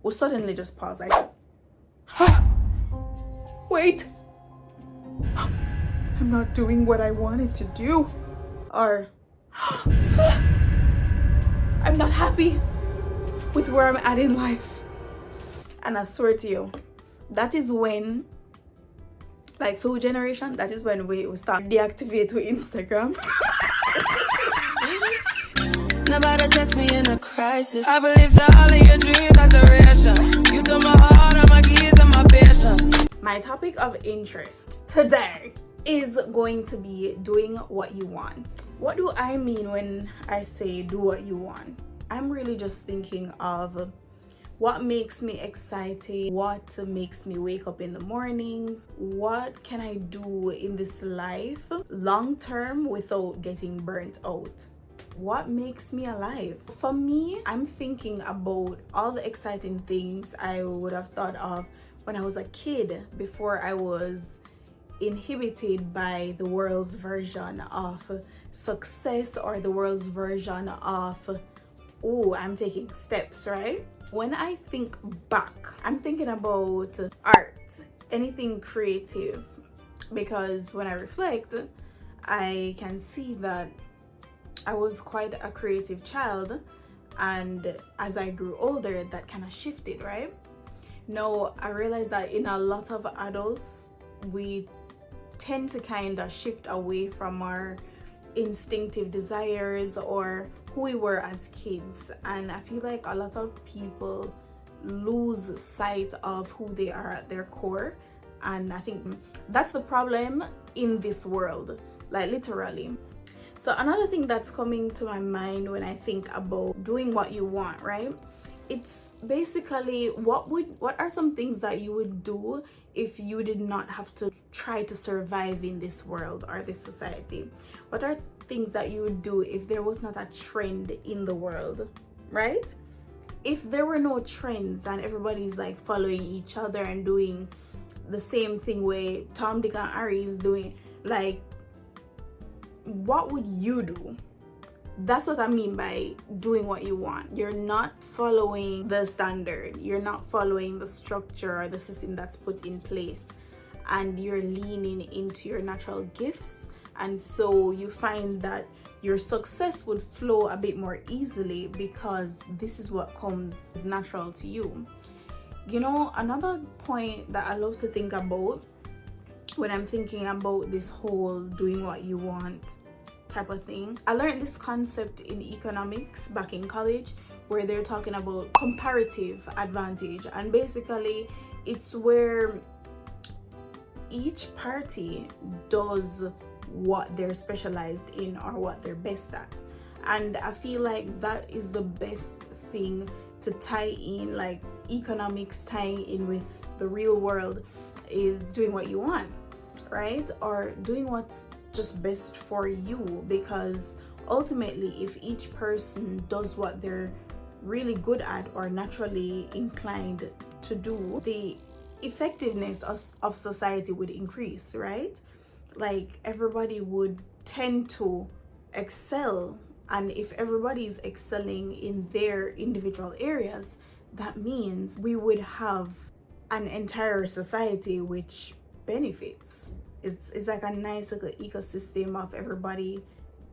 will suddenly just pause like, wait, I'm not doing what I wanted to do, or I'm not happy with where I'm at in life. And I swear to you, that is when, like food generation, that is when we start deactivate with Instagram. Nobody text me in a crisis. I believe that all of your dreams are duration. You took my heart, all my keys, and my patience. My topic of interest today is going to be doing what you want. What do I mean when I say do what you want? I'm really just thinking of what makes me excited, what makes me wake up in the mornings, what can I do in this life long term without getting burnt out. What makes me alive? For me, I'm thinking about all the exciting things I would have thought of when I was a kid, before I was inhibited by the world's version of success or the world's version of, oh, I'm taking steps, right? When I think back, I'm thinking about art, anything creative, because when I reflect, I can see that I was quite a creative child, and as I grew older, that kind of shifted, right? Now I realized that in a lot of adults, we tend to kind of shift away from our instinctive desires or who we were as kids, and I feel like a lot of people lose sight of who they are at their core, and I think that's the problem in this world, like literally. So another thing that's coming to my mind when I think about doing what you want, right? It's basically what are some things that you would do if you did not have to try to survive in this world or this society? What are things that you would do if there was not a trend in the world, right? If there were no trends and everybody's like following each other and doing the same thing where Tom, Dick, and Harry is doing, like, what would you do? That's what I mean by doing what you want. You're not following the standard, you're not following the structure or the system that's put in place, and you're leaning into your natural gifts, and so you find that your success would flow a bit more easily because this is what comes natural to you. You know, another point that I love to think about when I'm thinking about this whole doing what you want type of thing, I learned this concept in economics back in college, where they're talking about comparative advantage, and basically it's where each party does what they're specialized in or what they're best at, and I feel like that is the best thing to tie in, like economics tying in with the real world, is doing what you want, right? Or doing what's just best for you, because ultimately if each person does what they're really good at or naturally inclined to do, the effectiveness of society would increase, right? Like everybody would tend to excel, and if everybody's excelling in their individual areas, that means we would have an entire society which benefits. It's like a nice little ecosystem of everybody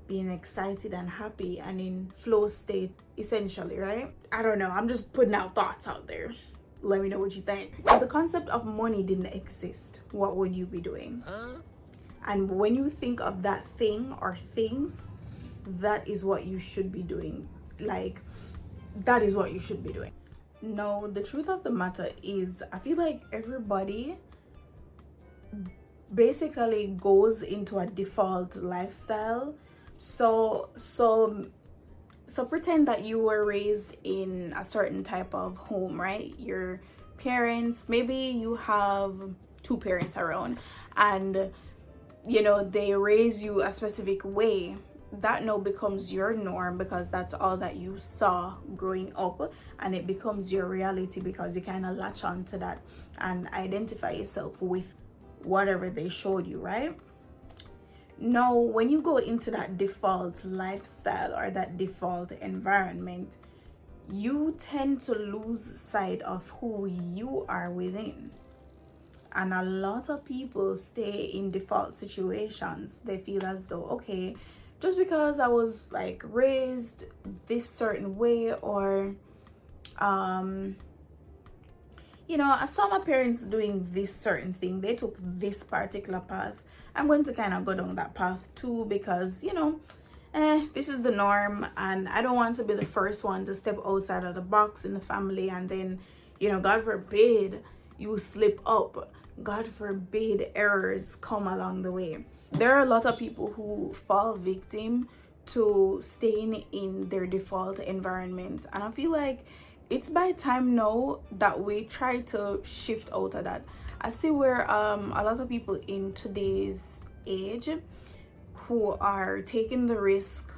being excited and happy and in flow state, essentially, right? I don't know, I'm just putting out thoughts out there. Let me know what you think. If the concept of money didn't exist, what would you be doing? And when you think of that thing or things, that is what you should be doing. Like, that is what you should be doing. No, the truth of the matter is, I feel like everybody basically goes into a default lifestyle. So pretend that you were raised in a certain type of home, right? Your parents, maybe you have two parents around, and you know they raise you a specific way. That now becomes your norm because that's all that you saw growing up, and it becomes your reality because you kind of latch on to that and identify yourself with whatever they showed you, right? Now when you go into that default lifestyle or that default environment, you tend to lose sight of who you are within. And a lot of people stay in default situations. They feel as though, okay, just because I was like raised this certain way, or you know, I saw my parents doing this certain thing, they took this particular path, I'm going to kind of go down that path too, because you know, this is the norm, and I don't want to be the first one to step outside of the box in the family, and then, you know, God forbid you slip up, God forbid errors come along the way. There are a lot of people who fall victim to staying in their default environment, and I feel like it's by time now that we try to shift out of that. I see where a lot of people in today's age who are taking the risk,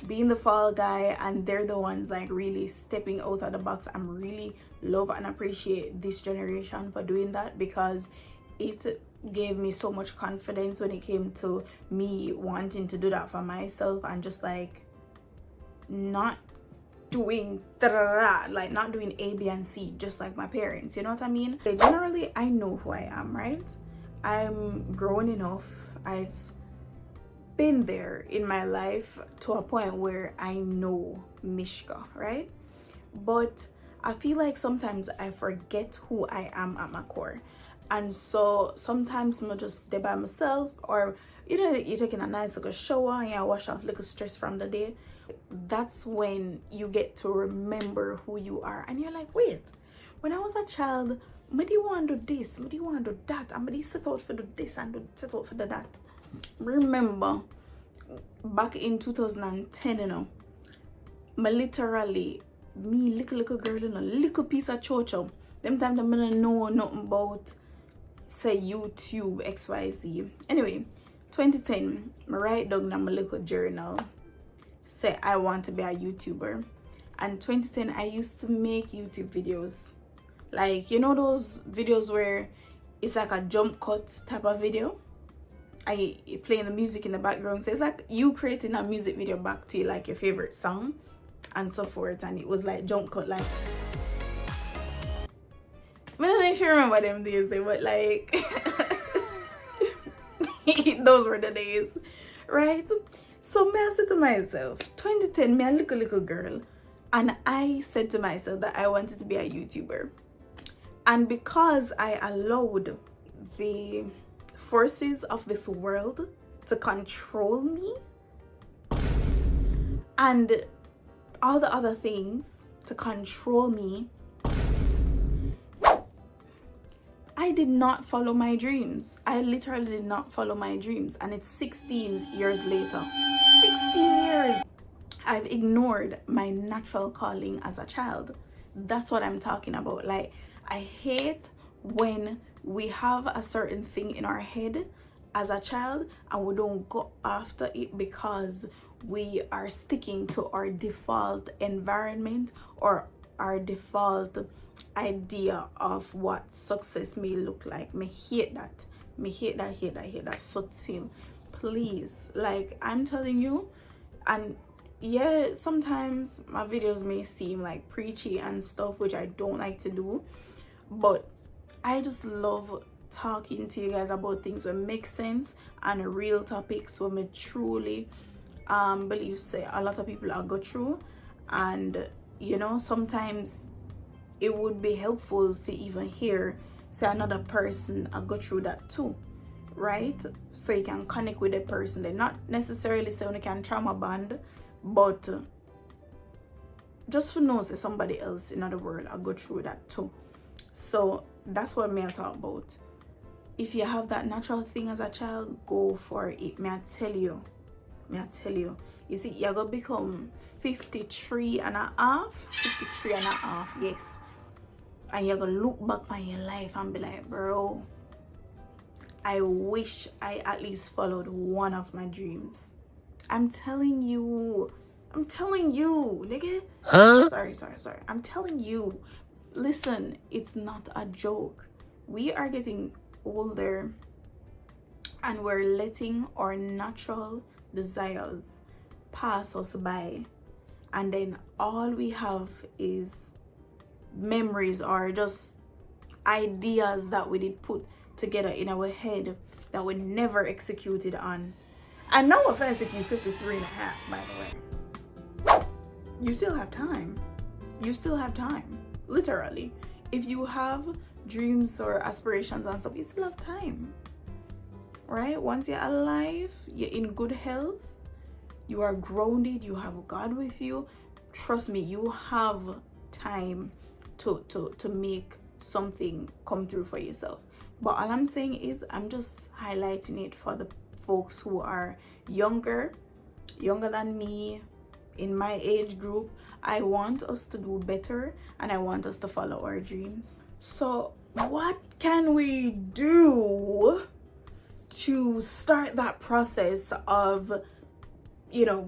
being the fall guy, and they're the ones like really stepping out of the box. I'm really love and appreciate this generation for doing that, because it gave me so much confidence when it came to me wanting to do that for myself, and just like not doing like not doing A, B, and C just like my parents, you know what I mean? Generally, I know who I am, right? I'm grown enough, I've been there in my life to a point where I know Mishka, right? But I feel like sometimes I forget who I am at my core, and so sometimes I'm just stay by myself, or you know, you're taking a nice little shower and you wash off little stress from the day. That's when you get to remember who you are, and you're like, wait, when I was a child, I do want to do this, I do want to do that, and I set out for do this and set out for do that. Remember back in 2010, you know, me literally, me little girl in a little piece of chocho, them time them I know nothing about say YouTube XYZ. Anyway, 2010, I write down in my little journal, say I want to be a YouTuber. And 2010, I used to make YouTube videos, like, you know, those videos where it's like a jump cut type of video, I playing the music in the background, so it's like you creating a music video back to you, like your favorite song and so forth. And it was like jump cut, like, I don't know if you remember them days, but like those were the days, right? So me I said to myself, 2010, me a little girl, and I said to myself that I wanted to be a YouTuber. And because I allowed the forces of this world to control me, and all the other things to control me, I did not follow my dreams. I literally did not follow my dreams. And it's 16 years later. 16 years! I've ignored my natural calling as a child. That's what I'm talking about. Like, I hate when we have a certain thing in our head as a child and we don't go after it because we are sticking to our default environment or our default idea of what success may look like. Me hate that. Me hate that so till. Please, like, I'm telling you, and yeah, sometimes my videos may seem like preachy and stuff, which I don't like to do, but I just love talking to you guys about things that make sense and real topics where me truly believe say a lot of people are go through. And you know, sometimes it would be helpful to even hear say another person go through that too, right? So you can connect with the person. They're not necessarily saying you can trauma bond, but just for know say somebody else in the world I go through that too. So that's what me I talk about. If you have that natural thing as a child, go for it. May I tell you, you see, you're gonna become 53 and a half, yes, and you're gonna look back on your life and be like, bro, I wish I at least followed one of my dreams. I'm telling you, nigga. Huh? Sorry. I'm telling you, listen, it's not a joke. We are getting older and we're letting our natural desires pass us by. and then all we have is memories or just ideas that we did put together in our head that we never executed on. And no offense if you're 53 and a half, by the way. You still have time. You still have time. Literally. If you have dreams or aspirations and stuff, you still have time. Right? Once you're alive, you're in good health, you are grounded, you have God with you. Trust me, you have time to make something come through for yourself. But all I'm saying is, I'm just highlighting it for the folks who are younger than me, in my age group. I want us to do better, and I want us to follow our dreams. So what can we do to start that process of,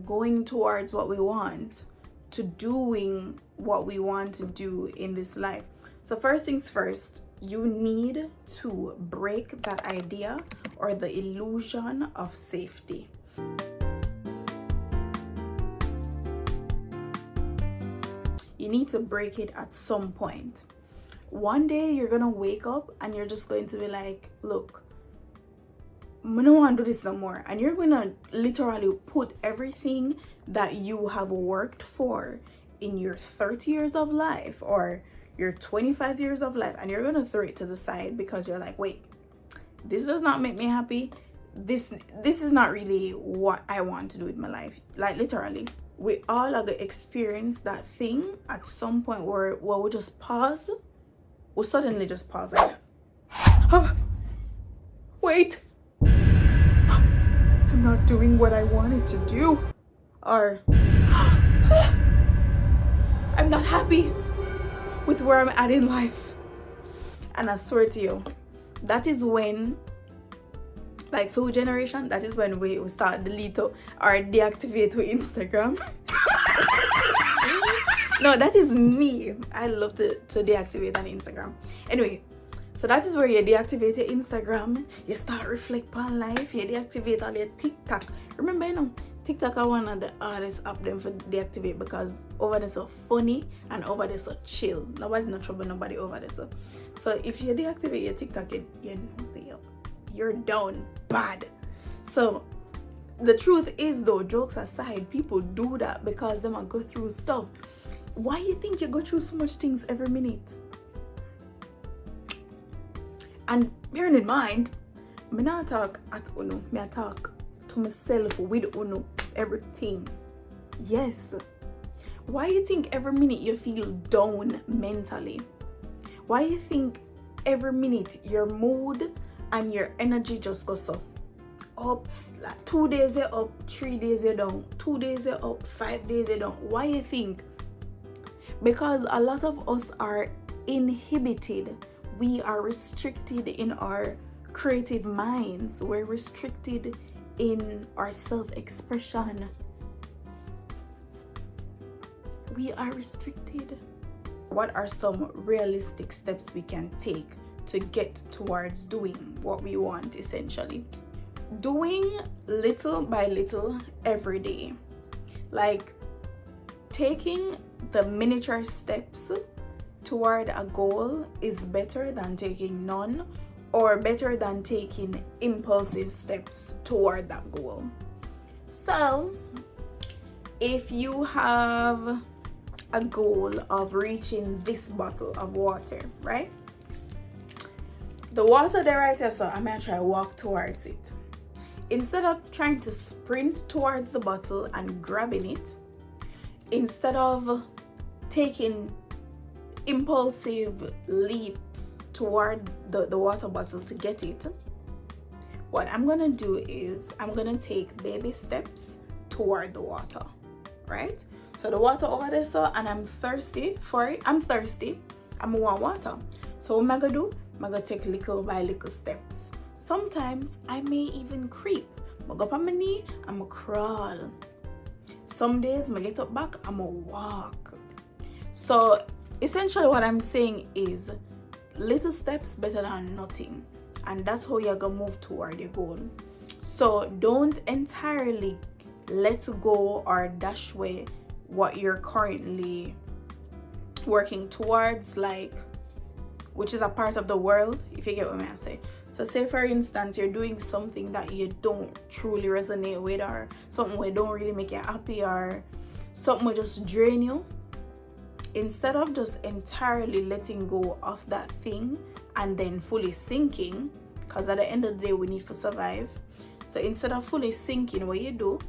going towards what we want, to doing what we want to do in this life? So first things first, you need to break that idea or the illusion of safety. You need to break it at some point. One day you're gonna wake up and you're just going to be like, look, I don't want to do this no more. And you're gonna literally put everything that you have worked for in your 30 years of life or your 25 years of life, and you're gonna throw it to the side because you're like, wait, this does not make me happy. This is not really what I want to do with my life. Like literally, we all are gonna experience that thing at some point where we just pause. We'll suddenly just pause like, oh, wait, I'm not doing what I wanted to do, or I'm not happy with where I'm at in life. And I swear to you, that is when, like food generation, that is when we start delete or deactivate with Instagram. No, that is me. I love to deactivate on Instagram. Anyway, so that is where you deactivate your Instagram, you start reflect on life, you deactivate all your TikTok. Remember, TikTok are one of the hardest app them for deactivate because over there so funny and over there so chill. Nobody no trouble nobody over there. So if you deactivate your TikTok, you're down bad. So the truth is though, jokes aside, people do that because they might go through stuff. Why you think you go through so much things every minute? And bearing in mind, me not talk at uno, me talk to myself with uno, everything. Yes. Why you think every minute you feel down mentally? Why you think every minute your mood and your energy just goes up? Like 2 days you're up, 3 days you're down, 2 days you're up, 5 days you're down. Why you think? Because a lot of us are inhibited. We are restricted in our creative minds. We're restricted in our self-expression. We are restricted. What are some realistic steps we can take to get towards doing what we want, essentially? Doing little by little every day. Like taking the miniature steps toward a goal is better than taking none, or better than taking impulsive steps toward that goal. So if you have a goal of reaching this bottle of water, right? The water there right here, so I'm gonna try to walk towards it. Instead of trying to sprint towards the bottle and grabbing it, instead of taking impulsive leaps toward the water bottle to get it, what I'm gonna do is I'm gonna take baby steps toward the water, right? So the water over there, so, and I'm thirsty for it. I'm thirsty. I'm want water. So what am I gonna do? I'm gonna take little by little steps. Sometimes I may even creep. I go up on my knee, I'm gonna crawl. Some days I get up back, I'm gonna walk. So essentially what I'm saying is little steps better than nothing, and that's how you're gonna move toward your goal. So don't entirely let go or dash away what you're currently working towards, like, which is a part of the world, if you get what I say. So say for instance you're doing something that you don't truly resonate with, or something that don't really make you happy, or something will just drain you. Instead of just entirely letting go of that thing and then fully sinking, because at the end of the day we need to survive. So instead of fully sinking, what you do,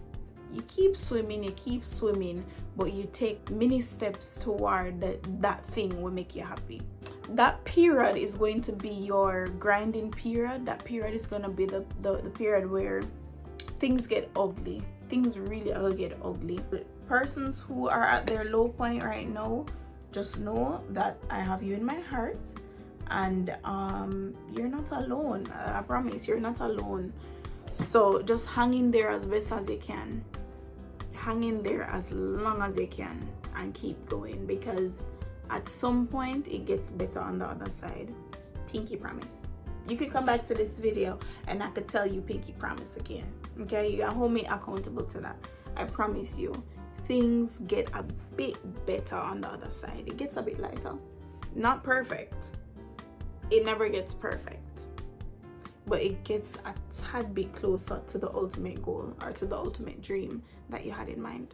you keep swimming, but you take mini steps toward that thing will make you happy. That period is going to be your grinding period. That period is going to be the period where things get ugly. Things really will get ugly. Persons who are at their low point right now, just know that I have you in my heart, and you're not alone. I promise you're not alone. So just hang in there as best as you can. Hang in there as long as you can and keep going, because at some point it gets better on the other side. Pinky promise. You can come back to this video and I could tell you pinky promise again. Okay, you can hold me accountable to that. I promise you, things get a bit better on the other side. It gets a bit lighter. Not perfect. It never gets perfect, but it gets a tad bit closer to the ultimate goal, or to the ultimate dream that you had in mind.